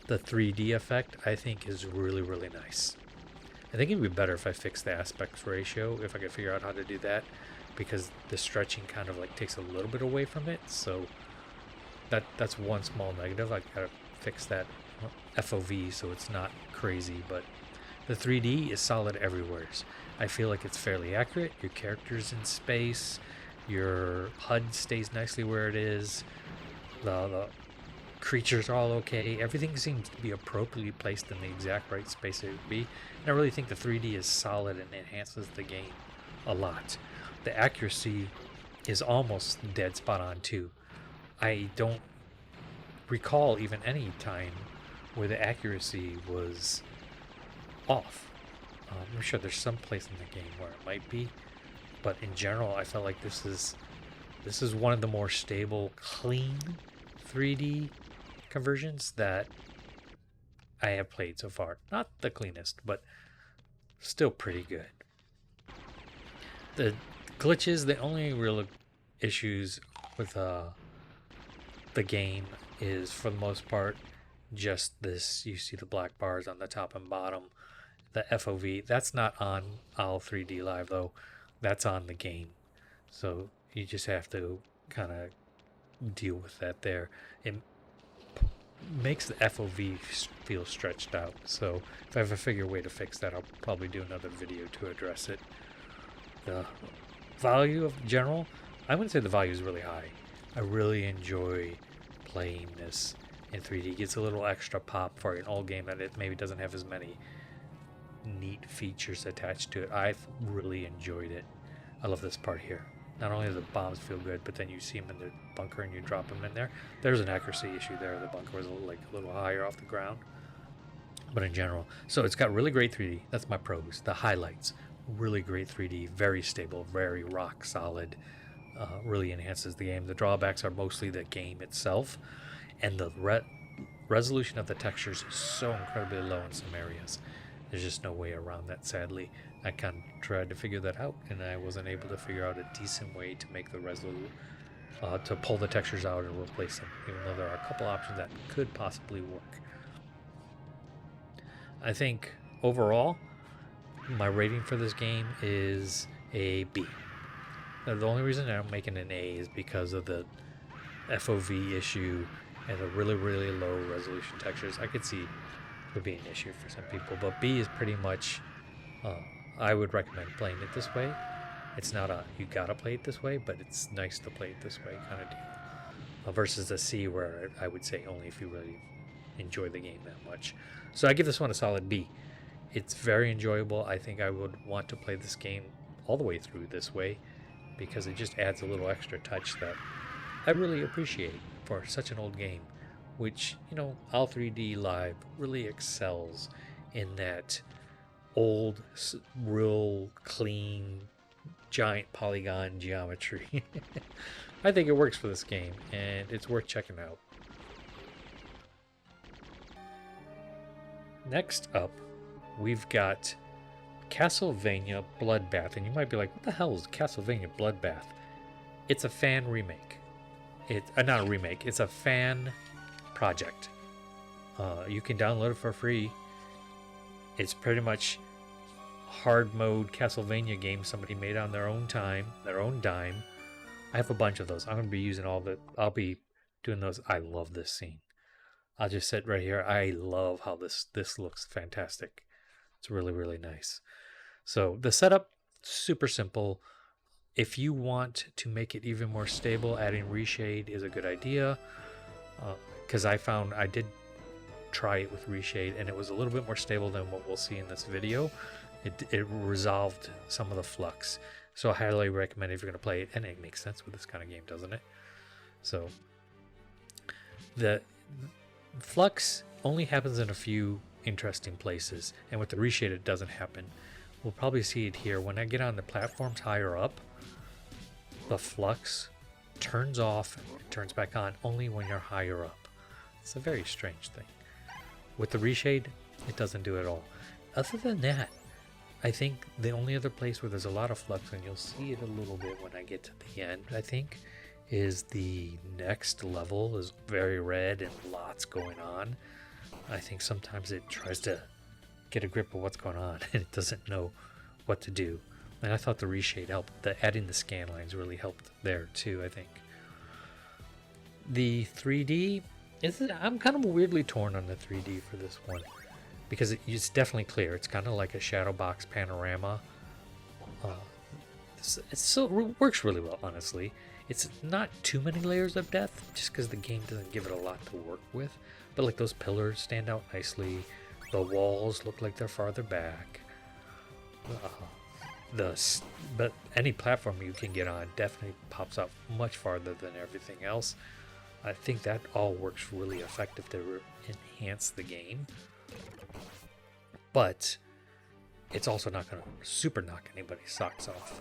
the 3D effect, I think, is really, really nice. I think it'd be better if I fixed the aspect ratio, if I could figure out how to do that, because the stretching kind of like takes a little bit away from it. So that's one small negative. I gotta fix that FOV so it's not crazy, but the 3D is solid everywhere. I feel like it's fairly accurate. Your character's in space, your HUD stays nicely where it is, the creatures are all okay. Everything seems to be appropriately placed in the exact right space it would be. And I really think the 3D is solid and enhances the game a lot. The accuracy is almost dead spot on too. I don't recall even any time where the accuracy was off. I'm sure there's some place in the game where it might be, but in general I felt like this is one of the more stable, clean 3D conversions that I have played so far. Not the cleanest, but still pretty good. The glitches, the only real issues with the game is, for the most part, just this. You see the black bars on the top and bottom. The FOV, that's not on OWL3D Live though, that's on the game. So you just have to kind of deal with that there. It makes the FOV feel stretched out. So if I ever figure a way to fix that, I'll probably do another video to address it. The value of general, I wouldn't say the value is really high. I really enjoy playing this in 3D. It gets a little extra pop for an old game that it maybe doesn't have as many neat features attached to it. I've really enjoyed it. I love this part here. Not only do the bombs feel good, but then you see them in the bunker and you drop them in there. There's an accuracy issue there. The bunker was a little higher off the ground. But in general, so it's got really great 3D. That's my pros. The highlights, really great 3D, very stable, very rock solid. Really enhances the game. The drawbacks are mostly the game itself, and the resolution of the textures is so incredibly low in some areas. There's just no way around that, sadly. I kind of tried to figure that out, and I wasn't able to figure out a decent way to make the resolution, to pull the textures out and replace them, even though there are a couple options that could possibly work. I think overall, my rating for this game is a B. Now, the only reason I'm making an A is because of the FOV issue and the really, really low resolution textures. I could see would be an issue for some people, but B is pretty much I would recommend playing it this way. It's not a you gotta play it this way, but it's nice to play it this way kind of deal, versus a C where I would say only if you really enjoy the game that much. So I give this one a solid B. It's very enjoyable. I think I would want to play this game all the way through this way, because it just adds a little extra touch that I really appreciate for such an old game, which, you know, OWL3D Live really excels in that old, real clean, giant polygon geometry. I think it works for this game, and it's worth checking out. Next up, we've got Castlevania Bloodbath, and you might be like, what the hell is Castlevania Bloodbath? It's a fan remake. It's not a remake, it's a fan project. You can download it for free. It's pretty much hard mode Castlevania game somebody made on their own time, their own dime. I have a bunch of those. I'm going to be using I'll be doing those. I love this scene. I'll just sit right here. I love how this looks fantastic. It's really, really nice. So the setup, super simple. If you want to make it even more stable, adding reshade is a good idea. Because I found I did try it with reshade, and it was a little bit more stable than what we'll see in this video. It resolved some of the flux. So I highly recommend if you're going to play it, and it makes sense with this kind of game, doesn't it? So the flux only happens in a few interesting places, and with the reshade it doesn't happen. We'll probably see it here. When I get on the platforms higher up, the flux turns off and turns back on only when you're higher up. It's a very strange thing. With the reshade, it doesn't do it at all. Other than that, I think the only other place where there's a lot of flux, and you'll see it a little bit when I get to the end, I think, is the next level is very red and lots going on. I think sometimes it tries to get a grip of what's going on and it doesn't know what to do. And I thought the reshade helped. Adding the scan lines really helped there too, I think. The 3D, I'm kind of weirdly torn on the 3D for this one. Because it's definitely clear. It's kind of like a shadow box panorama. It still works really well, honestly. It's not too many layers of depth, just because the game doesn't give it a lot to work with. But like those pillars stand out nicely. The walls look like they're farther back. But any platform you can get on definitely pops out much farther than everything else. I think that all works really effective to enhance the game. But it's also not going to super knock anybody's socks off,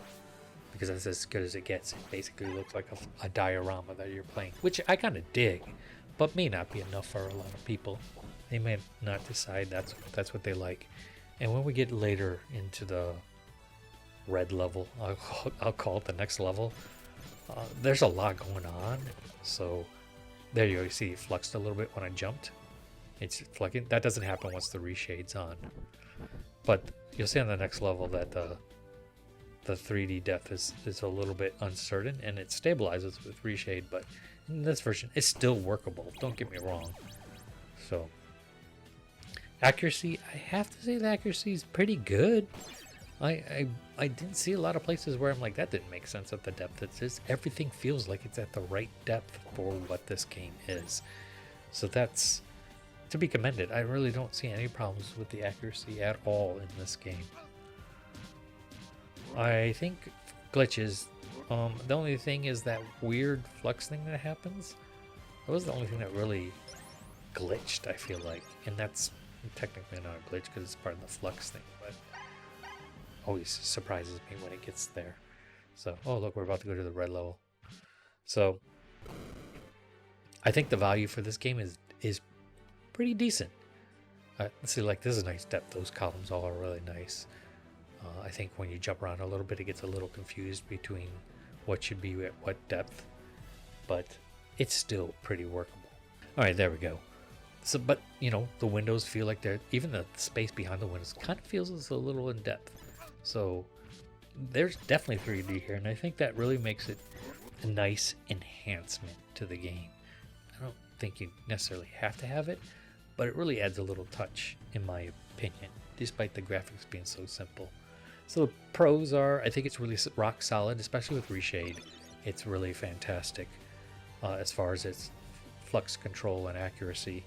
because that's as good as it gets. It basically looks like a diorama that you're playing, which I kind of dig, but may not be enough for a lot of people. They may not decide that's what they like. And when we get later into the red level, I'll call it the next level, there's a lot going on. So there you see it fluxed a little bit when I jumped. It's flicking. That doesn't happen once the reshade's on. But you'll see on the next level that the 3D depth is a little bit uncertain, and it stabilizes with reshade, but in this version it's still workable, don't get me wrong. So accuracy, I have to say the accuracy is pretty good. I didn't see a lot of places where I'm like, that didn't make sense at the depth it is. Everything feels like it's at the right depth for what this game is. So that's to be commended. I really don't see any problems with the accuracy at all in this game. I think glitches, the only thing is that weird flux thing that happens. That was the only thing that really glitched, I feel like. And that's technically not a glitch because it's part of the flux thing, but always surprises me when it gets there. So, oh look, we're about to go to the red level. So I think the value for this game is pretty decent. Let's see, like this is nice depth. Those columns all are really nice. I think when you jump around a little bit, it gets a little confused between what should be at what depth, but it's still pretty workable. All right, there we go. So, but you know, the windows feel like they're, even the space behind the windows kind of feels a little in depth. So there's definitely 3D here, and I think that really makes it a nice enhancement to the game. I don't think you necessarily have to have it, but it really adds a little touch, in my opinion, despite the graphics being so simple. So the pros are, I think it's really rock solid, especially with reshade. It's really fantastic as far as its flux control and accuracy.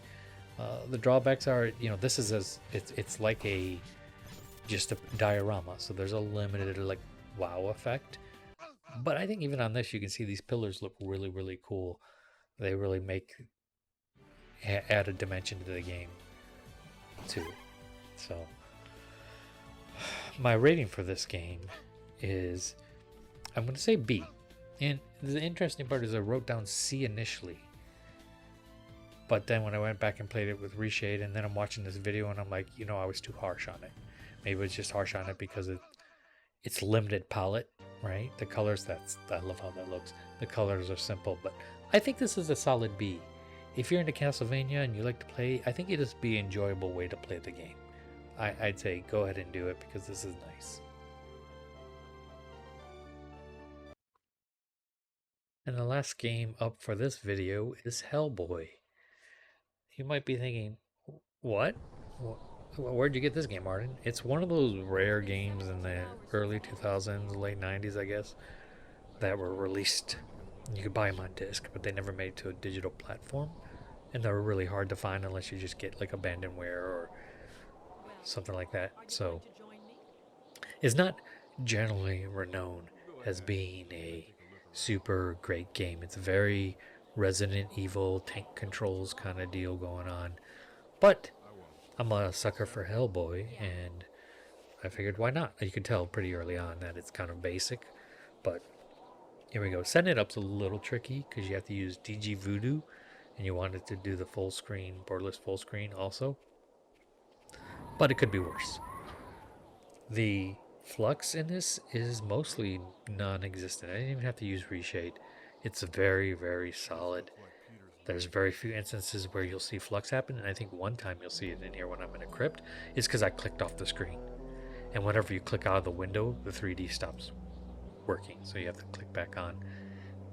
The drawbacks are, you know, this is it's like just a diorama, so there's a limited like wow effect. But I think even on this, you can see these pillars look really, really cool. They really add a dimension to the game too. So my rating for this game is, I'm going to say B. And the interesting part is I wrote down C initially, but then when I went back and played it with reshade, and then I'm watching this video and I'm like, you know, I was too harsh on it. Maybe it's just harsh on it because it's limited palette, right? The colors, I love how that looks. The colors are simple, but I think this is a solid B. If you're into Castlevania and you like to play, I think it is be an enjoyable way to play the game. I'd say go ahead and do it because this is nice. And the last game up for this video is Hellboy. You might be thinking, what? Where'd you get this game, Martin? It's one of those rare games in the early 2000s, late 90s, I guess, that were released. You could buy them on disc, but they never made it to a digital platform. And they're really hard to find unless you just get like abandonware or something like that. So it's not generally renowned as being a super great game. It's very Resident Evil tank controls kind of deal going on. But I'm a sucker for Hellboy, and I figured why not? You can tell pretty early on that it's kind of basic, but here we go. Setting it up's a little tricky because you have to use DG Voodoo, and you want it to do the full screen, borderless full screen also. But it could be worse. The flux in this is mostly non-existent. I didn't even have to use reshade. It's very, very solid. There's very few instances where you'll see flux happen, and I think one time you'll see it in here when I'm in a crypt is because I clicked off the screen. And whenever you click out of the window, the 3D stops working, so you have to click back on.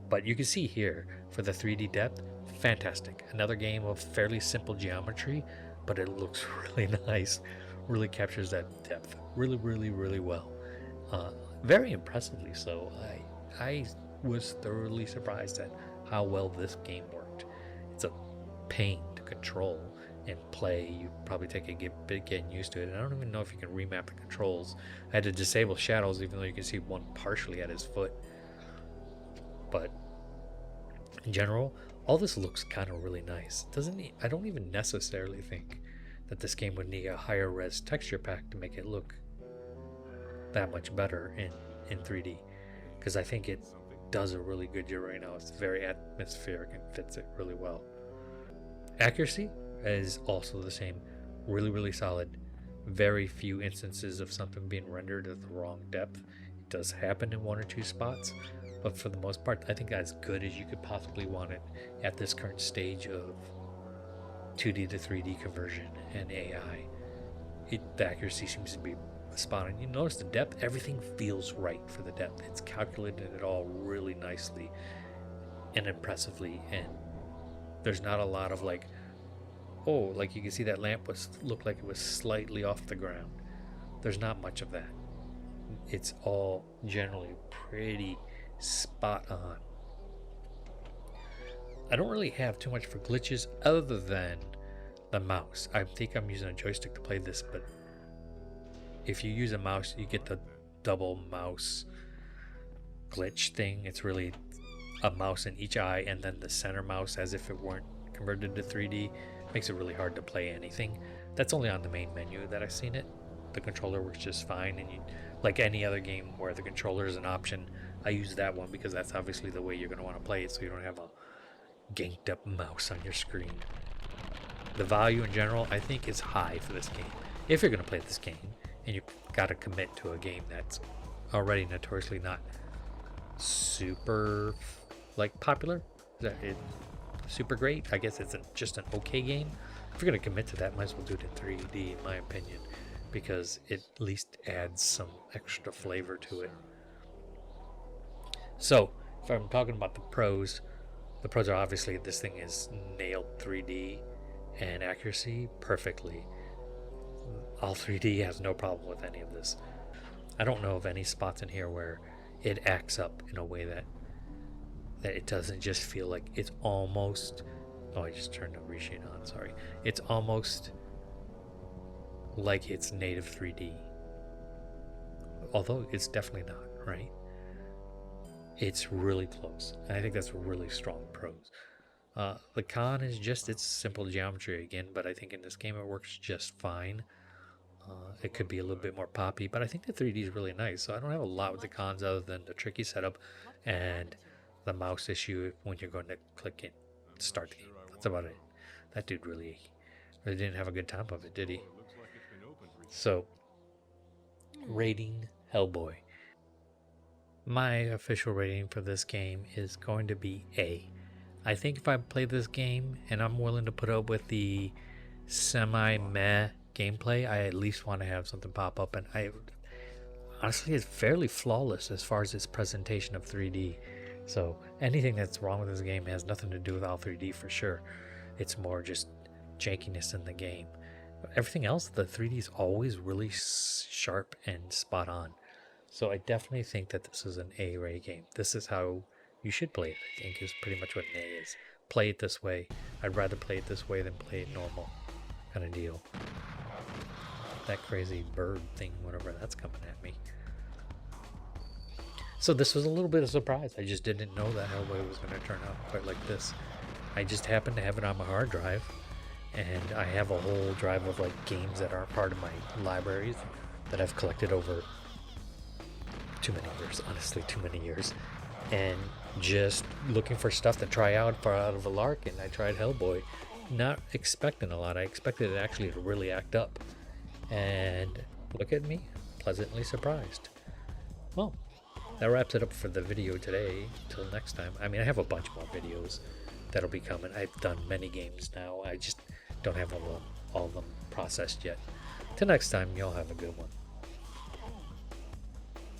But you can see here, for the 3D depth, fantastic. Another game of fairly simple geometry, but it looks really nice. Really captures that depth really, really, really well. Very impressively so. I was thoroughly surprised at how well this game worked. It's a pain to control and play. You probably take a bit getting used to it. And I don't even know if you can remap the controls. I had to disable shadows, even though you can see one partially at his foot. But in general, all this looks kind of really nice. I don't even necessarily think that this game would need a higher res texture pack to make it look that much better in 3D, because I think it does a really good job right now. It's very atmospheric and fits it really well. Accuracy is also the same, really, really solid. Very few instances of something being rendered at the wrong depth. It does happen in one or two spots, but for the most part, I think as good as you could possibly want it at this current stage of 2D to 3D conversion and AI. The accuracy seems to be spot on. You notice the depth, everything feels right for the depth. It's calculated it all really nicely and impressively, and there's not a lot of like, oh, like you can see that lamp looked like it was slightly off the ground. There's not much of that. It's all generally pretty spot on. I don't really have too much for glitches other than the mouse. I think I'm using a joystick to play this, but if you use a mouse, you get the double mouse glitch thing. It's really a mouse in each eye and then the center mouse as if it weren't converted to 3D. Makes it really hard to play anything. That's only on the main menu that I've seen it. The controller works just fine, and like any other game where the controller is an option, I use that one because that's obviously the way you're going to want to play it, so you don't have a ganked up mouse on your screen. The value in general, I think, is high for this game. If you're going to play this game, and you got to commit to a game that's already notoriously not super like popular, is that it? Super great. I guess it's just an okay game. If you're going to commit to that, might as well do it in 3D, in my opinion, because it at least adds some extra flavor to it. So, if I'm talking about the pros are obviously this thing is nailed 3D and accuracy perfectly. All 3D has no problem with any of this. I don't know of any spots in here where it acts up in a way that it doesn't just feel like it's almost, oh, I just turned the reshape on, sorry. It's almost like it's native 3D. Although it's definitely not, right? It's really close. And I think that's really strong pros. The con is just it's simple geometry again, but I think in this game it works just fine. It could be a little bit more poppy, but I think the 3D is really nice. So I don't have a lot with the cons other than the tricky setup and the mouse issue when you're going to click it, start the game. That's about it. That dude really didn't have a good time of it, did he? So, rating Hellboy. My official rating for this game is going to be A. I think if I play this game and I'm willing to put up with the semi-meh gameplay, I at least want to have something pop up, and honestly it's fairly flawless as far as its presentation of 3D. So anything that's wrong with this game has nothing to do with all 3D for sure. It's more just jankiness in the game. But everything else, the 3D is always really sharp and spot on. So I definitely think that this is an A-ray game. This is how you should play it, I think, is pretty much what an A is. Play it this way. I'd rather play it this way than play it normal kind of deal. That crazy bird thing, whatever that's coming at me. So this was a little bit of a surprise. I just didn't know that Hellboy was going to turn out quite like this. I just happened to have it on my hard drive, and I have a whole drive of like games that aren't part of my libraries that I've collected over too many years, honestly, too many years, and just looking for stuff to try out of a lark, and I tried Hellboy, not expecting a lot. I expected it actually to really act up, and look at me, pleasantly surprised. Well, that wraps it up for the video today. Till next time. I mean, I have a bunch more videos that'll be coming. I've done many games now. I just don't have all of them processed yet. Till next time, y'all have a good one.